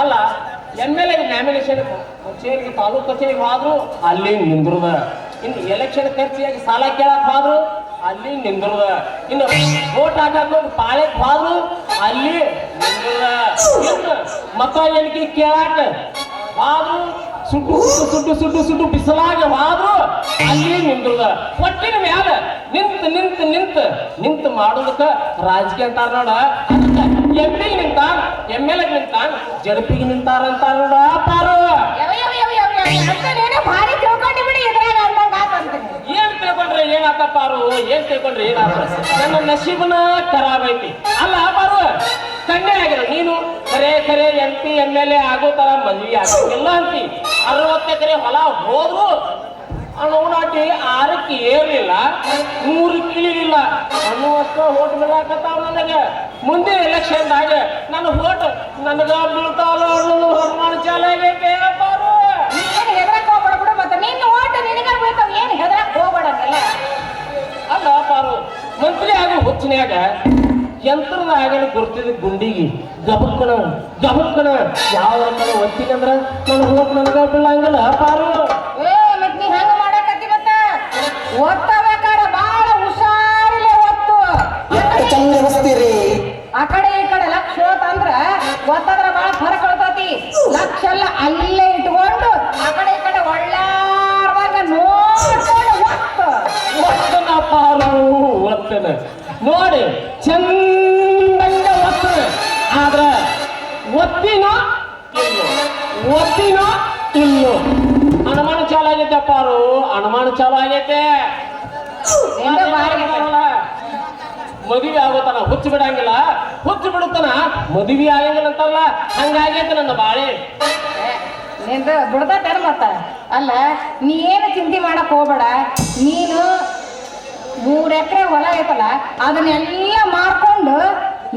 ಅಲ್ಲ MLA nomination ಕಚೇರಿಗೆ ತಾಲೂಕು ಕಚೇರಿಗೆ ಹೋದ್ರು ಅಲ್ಲಿ ನಿಂದ್ರದ. ಇನ್ನು ಎಲೆಕ್ಷನ್ ಖರ್ಚಿಯಾಗಿ ಸಾಲ ಕೇಳಕ್ ಹೋದ್ರು ಅಲ್ಲಿ ನಿಂದ್ರದ. ಇನ್ನು ವೋಟ್ ಹಾಕಕ್ ಪಾಳೆಕ್ ಹೋದ್ರು ಅಲ್ಲಿ ನಿಂದ್ರದ. ಇನ್ನು ಮತ ಎಣಿಕೆ ಕೇಳಾಕ ಹೋದ್ರು ಸುಟ್ಟು ಸುಟ್ಟು ಸುಟ್ಟು ಸುಟ್ಟು ಬಿಸಲಾಗ ಹೋದ್ರು ಅಲ್ಲಿ ನಿಂದ್ರದ. ಒಟ್ಟಿನ ಮ್ಯಾಲ ನಿಂತು ಮಾಡೋದಕ್ಕ ರಾಜಕೀಯ ಅಂತಾರ ನೋಡ. MP ನಿಂತಾನ MLA ನಿಂತಾನ ಜಡಪಿಗೆ ನಿಂತಾರ ಅಂತಾರ ನೋಡ ಪಾರು. ಏನ್ ತಿಳ್ಕೊಂಡ್ರೆ ಏನಾತ ಪಾರು, ಏನ್ ತಿಳ್ಕೊಂಡ್ರೆ ಏನಾತ? ನನ್ನ ನಸೀಬನ ಖರಾಬ್ ಐತಿ. ಅಲ್ಲ ಪಾರು, ಕನ್ಯೆ ಆಗಿರ ನೀನು ಖರೆ MP MLA ಆಗೋ ತರ ಮದ್ವಿ ಆಗಿಲ್ಲ ಅಂತಿ. 60 ಎಕರೆ ಹೊಲ ಹೋದ್ರು ಅಣುನಾಟಿ 6ಕ್ಕೆ ಏರ್ಲಿಲ್ಲ, 3ಕ್ಕೆ ಇಳಿಲಿಲ್ಲ ಅನ್ನುವಷ್ಟು ಓಟ್ ಬೀಳಾಕತ್ತಾವ ನನಗೆ. ಮುಂದೆ ಎಲೆಕ್ಷನ್ದಾಗ ನನ್ನ ಓಟ್ ನನಗ ಬೀಳ್ತಾವಲ್ಲ ಅನ್ನೋದು ಹೊರಮಾನ ಚಾಲ ಆಗೈತೆ ಪಾರು. ನೀನ್ ಹೆದರಕ್ ಹೋಗ್ಬೇಡ ಬಿಡು, ಮತ್ತೆ ನಿನ್ನ ಓಟ್ ನಿನಗ ಬೀಳ್ತಾವ, ಏನ್ ಹೆದರಕ್ ಹೋಗ್ಬೇಡಲ್ಲ. ಅಲ್ಲ ಪಾರು, ಮಂತ್ರಿ ಆಗೋ ಹುಚ್ಚಿನ್ಯಾಗ ಯಂತ್ರದ ಆಗಲು ಗುರ್ತಿದ ಗುಂಡಿಗೆ ಗಬಕ್ಕಣ ಯಾವ ಕಡೆ ಒತ್ತಿನಂದ್ರ ನನ್ನ ಓಟ್ ನನಗ ಬೀಳಂಗಿಲ್ಲ ಪಾರು. ಮತ್ ನೀ ಹಂಗ ಮಾಡಕತ್ತಿ, ಮತ್ತ ಒತ್ತಬೇಕಾದ್ರೆ ಬಹಳ ಹುಷಾರಿಲೆ ಒತ್ತು. ಆ ಕಡೆ ಈ ಕಡೆ ಲಕ್ಷ ಹೋತಂದ್ರ ಒತ್ತದ್ರ ಬಹಳ ಫರಕ್ ಹೇಳ್ತತಿ. ಲಕ್ಷ ಎಲ್ಲ ಅಲ್ಲೇ ಇಟ್ಕೊಂಡು ಆ ಕಡೆ ಈ ಕಡೆ ಒಳ್ಳಾಡ್ದಾಗ ನೋಡ್ಕೊಂಡು ಒತ್ತನ ಪಾರು, ಒತ್ತನ ನೋಡಿ ಚಂದಂಗ ಒತ್ತನ. ಆದ್ರ ಒತ್ತಿನೋ ಇಲ್ಲೋ ಅನುಮಾನ ಚಾಲು ಆಗೈತೆ ಪಾರು, ಅನುಮಾನ ಚಾಲು ಆಗೈತೆ. ಮದುವೆ ಆಗೋತನ ಹುಚ್ಚು ಬಿಡಂಗಿಲ್ಲ, ಹುಚ್ಚು ಬಿಡುತ್ತಾನ ಮದುವೆ ಆಗಂಗಿಲ್ಲ ಅಂತಲ್ಲ, ಹಂಗಾಗೈತೆ ನನ್ನ ಬಾಳೆ. ನಿಂದ ಬಿಡ್ತೇನ ಮತ್ತ. ಅಲ್ಲ ನೀ ಏನು ಚಿಂತೆ ಮಾಡಕ್ ಹೋಗ್ಬೇಡ. ನೀನು 3 ಎಕರೆ ಹೊಲ ಐತಲ್ಲ ಅದನ್ನೆಲ್ಲ ಮಾರ್ಕೊಂಡು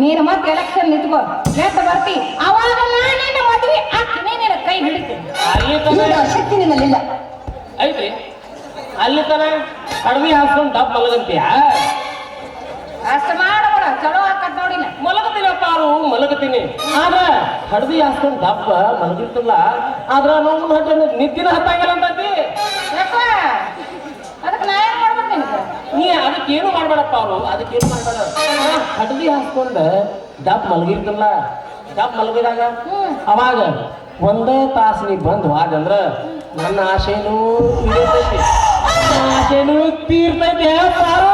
ನೀನು ಮತ್ತೆ ಎಲೆಕ್ಷನ್ ನಿಂತ್ಕೋ, ಗೆದ್ದ ಬರ್ತಿ. ಅವಾಗ ನಾನೇನ ಮದ್ವೆ ಆಗ್ತೀನಿ, ನಿನ್ನ ಕೈ ಹಿಡಿತೀನಿ. ಅಲ್ಲಿ ತನ ಶಕ್ತಿ ನಿನ್ನಲ್ಲಿಲ್ಲ ಐತ್ರಿ, ಅಲ್ಲಿ ತನ ಕಡಿಮೆ ಹಾಕ್ಕೊಂಡು ಡಬ್ ಮಲಗಂತೀಯ. ಅಷ್ಟು ಮಾಡಬೇಡ, ಚಲೋ ಹಾಕತ್ ನೋಡಿನ. ಮಲಗತೀನಪ್ಪ ಅವರು ಮಲಗತೀನಿ. ಆದ್ರ ಹಡದಿ ಹಾಸ್ಕೊಂಡು ದಪ್ಪ ಮಲಗಿರ್ತಲ್ಲ, ಆದ್ರ ನಾವು ನಿದ್ದಿನ ಹತ್ತಂಗಿಲ್ಲ ಅಂತಂತಿ. ಯಾಕ ಅದಕ್ಕೆ ನಾ ಏನ್ ಮಾಡ್ಬೇಕು ನಿನಗೆ? ನೀ ಅದಕ್ಕೇನು ಮಾಡ್ಬೇಡಪ್ಪ ಅವರು, ಅದಕ್ಕೇನು ಮಾಡ್ಬೇಡ. ಹಡದಿ ಹಾಸ್ಕೊಂಡ ದಪ್ಪ ಮಲಗಿರ್ತಲ್ಲ, ದಪ್ಪ ಮಲಗಿದಾಗ ಅವಾಗ ಒಂದೇ ತಾಸು ನೀ ಬಂದು ಹೋದಂದ್ರ ನನ್ನ ಆಸೆನೂ ಇರ್ತೈತಿ, ನನ್ನ ಆಸೆನೂ ತೀರ್ತೈತಿ ಪಾರು.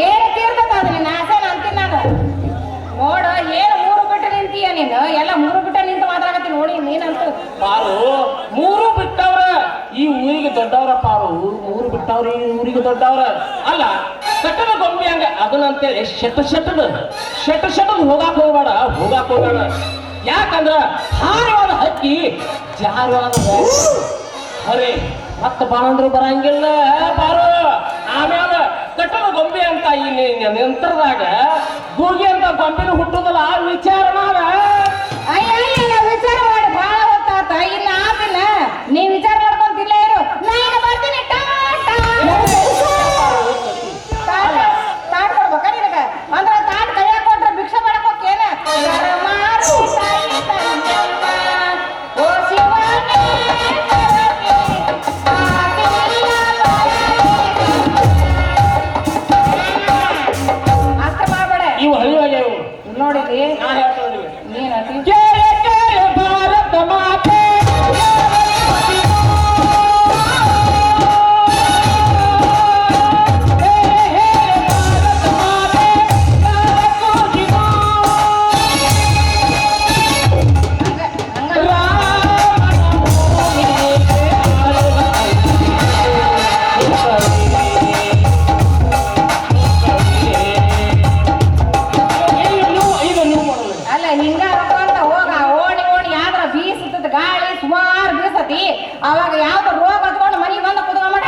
ಏನು ತೀರ್ತದ ಅದು ನಿನ್ನ ಆಸೆ ಅಂತೀನಿ ನಾನು. ನೋಡ ಏನು 3 ಬಿಟ್ಟು ನಿಂತೀಯ ನೀನು, ಎಲ್ಲ 3 ಬಿಟ್ಟು ನಿಂತು ಮಾತಾಡಕತ್ತಿ ನೋಡಿ ನೀನಂತೂ. ಪಾರು 3 ಬಿಟ್ಟವ್ರ ಈ ಊರಿಗೆ ದೊಡ್ಡವ್ರ ಪಾರು, 3 ಬಿಟ್ಟವ್ರ ಈ ಊರಿಗೆ ದೊಡ್ಡವ್ರ. ಅಲ್ಲ ಕಟ್ಟದ ಗೊಂಬೆ ಹಂಗ ಅದನ್ನಂತೇಳಿ ಶೆಟ್ ಹೋಗಾಕ್ ಹೋಗಬೇಡ. ಯಾಕಂದ್ರ ಹಾರವಾದ ಹಕ್ಕಿ ಜಾರವಾದ ಹರೇ ಮತ್ತ ಬಾಣಂದ್ರು ಬರಂಗಿಲ್ಲ ಪಾರು. ಆಮೇಲೆ ಕಟ್ಟದ ಗೊಂಬೆ ಅಂತ ಇಲ್ಲಿ ನಂತರದಾಗ ಗೂಗಿ ಅಂತ ಗೊಂಬೆನ ಹುಟ್ಟುದಲ್ಲ, ವಿಚಾರ ಮಾಡ. ಅಯ್ಯ ವಿಚಾರ ಮಾಡಿ ಬಹಳ ಹೊತ್ತಾತ, ಇಲ್ಲ ಆತಿಲ್ಲ. ನೀ ವಿಚಾರ ಮಾಡ್ಕೊಂತಿಲ್ಲ ಇರು, ನಾನು ಬರ್ತೀನಿ. ತಾಟ್ ಕೊಡ್ಬೇಕ ನಿನಗ? ಅಂದ್ರ ತಾಟ್ ಕೈಯಾಗ ಕೊಟ್ರೆ ಭಿಕ್ಷೆ ಮಾಡಕ್ ಹೋಗ್ಯೇನ? ಅಷ್ಟ ಮಾಡ್ಬೇಡ. ಇವು ಹಳಿವಾಗ್ಯಾವು ನೋಡಿದ್ರಿ ನಾ ಹೇಳ್ತೀನಿ ನೀನತಿ ಭಾರತ ಮಾತೆ. ಅಲ್ಲ ಹಿಂಗ ಅಂತ ಹೋಗ ಓಡಿ ಯಾವ್ದ್ರ ಬೀಸದ ಗಾಳಿ ಸುಮಾರು ಬೀಸತಿ. ಅವಾಗ ಯಾವ್ದು ರೋಗ ಹತ್ಕೊಂಡು ಮನೆಗೆ ಬಂದ ಕುತ್ಕೊಂಡ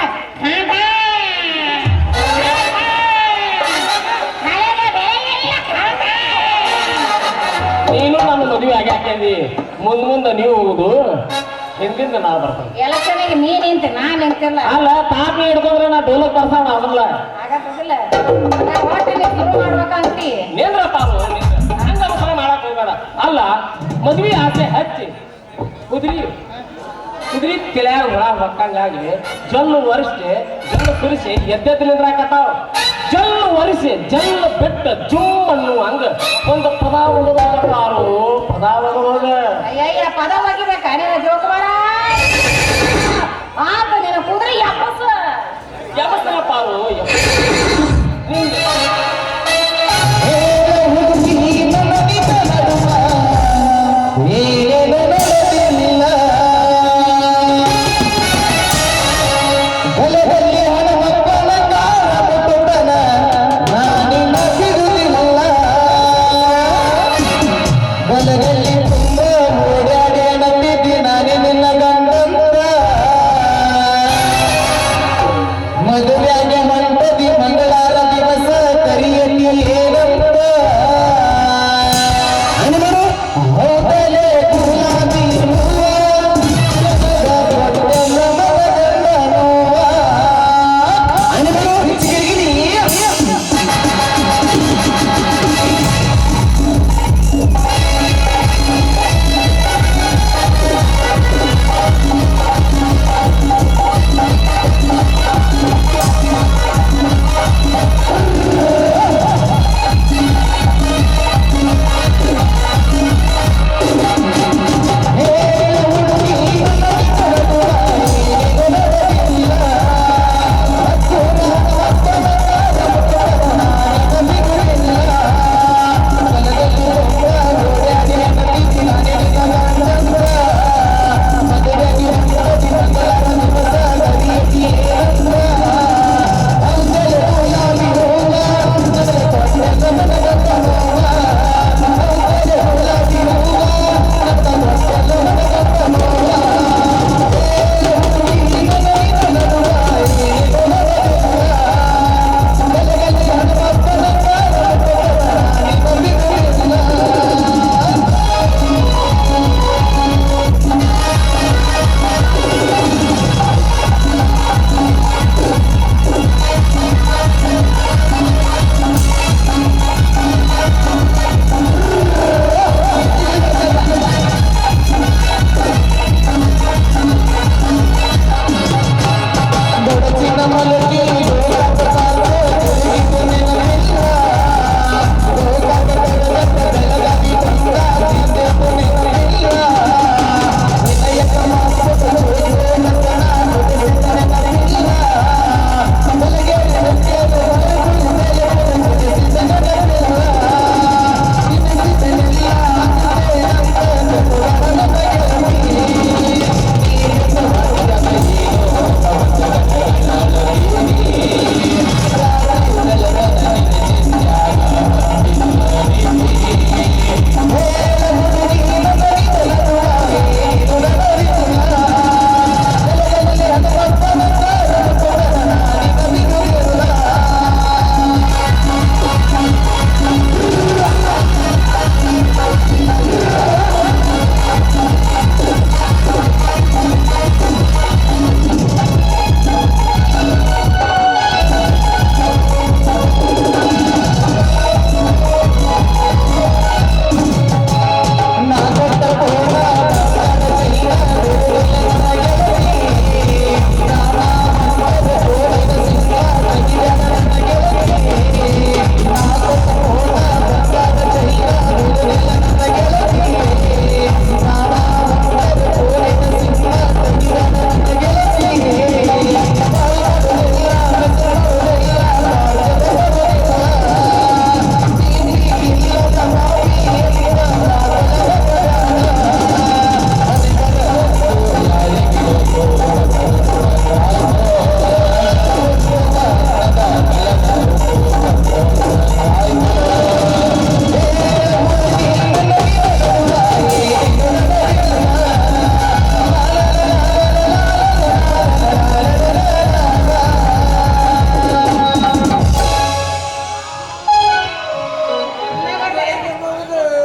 ನೀನು ನನ್ನ ಮದುವೆ ಆಗಿ ಹಾಕ್ಯಂದಿ, ಮುಂದೆ ನೀವು ಹೋಗುದು, ಹಿಂದಿಂದ ನಾ ಬರ್ತೇನೆ. ಎಲೆಕ್ಷನ್ಗೆ ನೀನ್ ನಿಂತೆ ನಾನ್ ನಿಂತಿಲ್ಲ. ಅಲ್ಲ ತಾಪಿ ಹಿಡ್ಕೊಂಡ್ರೆ ನಾ ಡೋಲಕ್ ಬರ್ತಾವ ಅದಲ್ಲ ಆಗತ್ತಿಲ್ಲ, ಹೋಟೆಲ್ ಶುರು ಮಾಡ್ಬೇಕಂತಿ. ನೇಂದ್ರಪ್ಪ ಮಾಡಕ್ ಹೋಗ್ಬೇಡ. ಅಲ್ಲ ಮದ್ವಿ ಆಸೆ ಹಚ್ಚಿ ಕುದುರಿ ತಿಳಿಯಾಗ ಹುಳ ಹೊಕ್ಕಂಗಾಗಿ ಜಲ್ಲು ಒರೆಸಿ ಜಲ್ಲು ಸುರಿಸಿ ಎದ್ದೆದ್ದು ನಿಂದ್ರಾಕತ್ತಾವ. ಜಲ್ಲು ಒರೆಸಿ ಜಲ್ಲು ಬಿಟ್ಟ ಜುಮ್ ಅನ್ನುವ ಹಂಗ ಒಂದು ಪದ ಉಳಿದಾರು ಪದ ಹೋಗ ಅಯ್ಯಯ್ಯ ಪದ ಒಗಿಬೇಕಾ ನೀನು ಜೋಕುಮಾರ ಆತ ನಿನ್ನ ಕುದುರೆ ಯಾವತ್ತನ ಪಾರು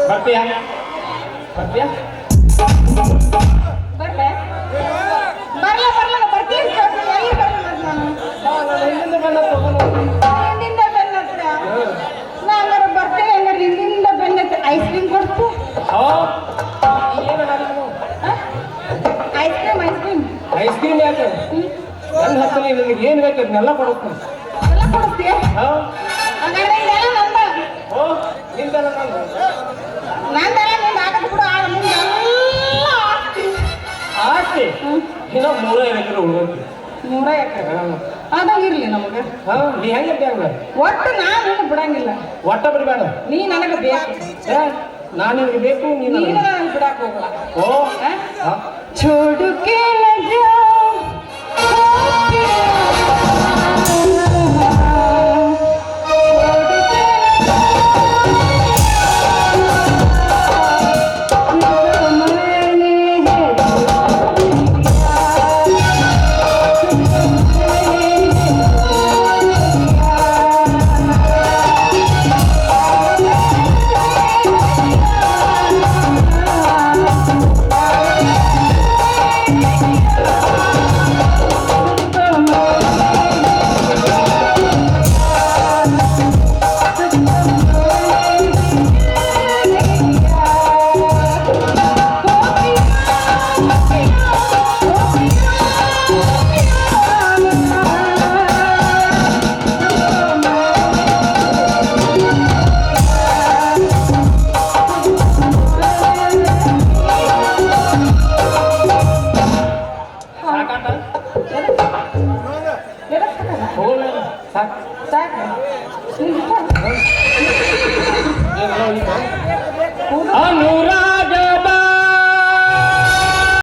ಬರ್ತೀಯಾ ಬರ್ಲೆ ಬರ್ಲ ಬರ್ಲ ಬರ್ತೀನಿ ಎಲ್ಲಿ ಬರ್ಲ ಹಿಂದಿಂದ ಬೆನ್ನತ್ರ ನಾನು ಬರ್ತೇನೆ ಹಂಗಾರೆ ಹಿಂದಿಂದ ಬೆನ್ನತ್ರ ಐಸ್ ಕ್ರೀಮ್ ಕೊಡ್ತು ಏನು ice cream ice cream ice cream ಯಾಕೆ ನನ್ನ ಹತ್ತಿರ ನಿನಗೆ ಏನು ಬೇಕು ಅದನ್ನೆಲ್ಲ ಕೊಡುತ್ತೆ ಎಲ್ಲ ಕೊಡಿಸ್ತೀಯ ಹಾ ಹಂಗಾದ್ರೆ ಇದೆಲ್ಲ ನಂದ ಓ ನಿಂದೆಲ್ಲ ನಾನು ನಂದೆಲ್ಲ ನಿಂದ ಆಗತ್ತೆ ಬಿಡು ನಿಂದೆಲ್ಲ ಆಸ್ತಿ ಇನ್ನೂ 3 ಎಕರೆ ಉಳ್ಕೊಂತಿ 100 ಎಕರೆ ಅದಾಗಿರ್ಲಿ ನಮಗೆ ಹಾ ನೀ ಹೆಂಗತ್ತೆ ಹಂಗ ಒಟ್ಟು ನಾನು ನಿನಗೆ ಬಿಡಂಗಿಲ್ಲ ಒಟ್ಟ ಬಿಡಬೇಡ ನೀ ನನಗೆ ಬೇಕು ನಾನು ನಿನಗೆ ಬೇಕು ನೀನು ನೀನು ನನಗೆ ಬಿಡಾಕ ಹೋಗಲ್ಲ ಓ ಹಾ छोड़ के न जाओ ಸಾಕು ಸಾಕು ಏನು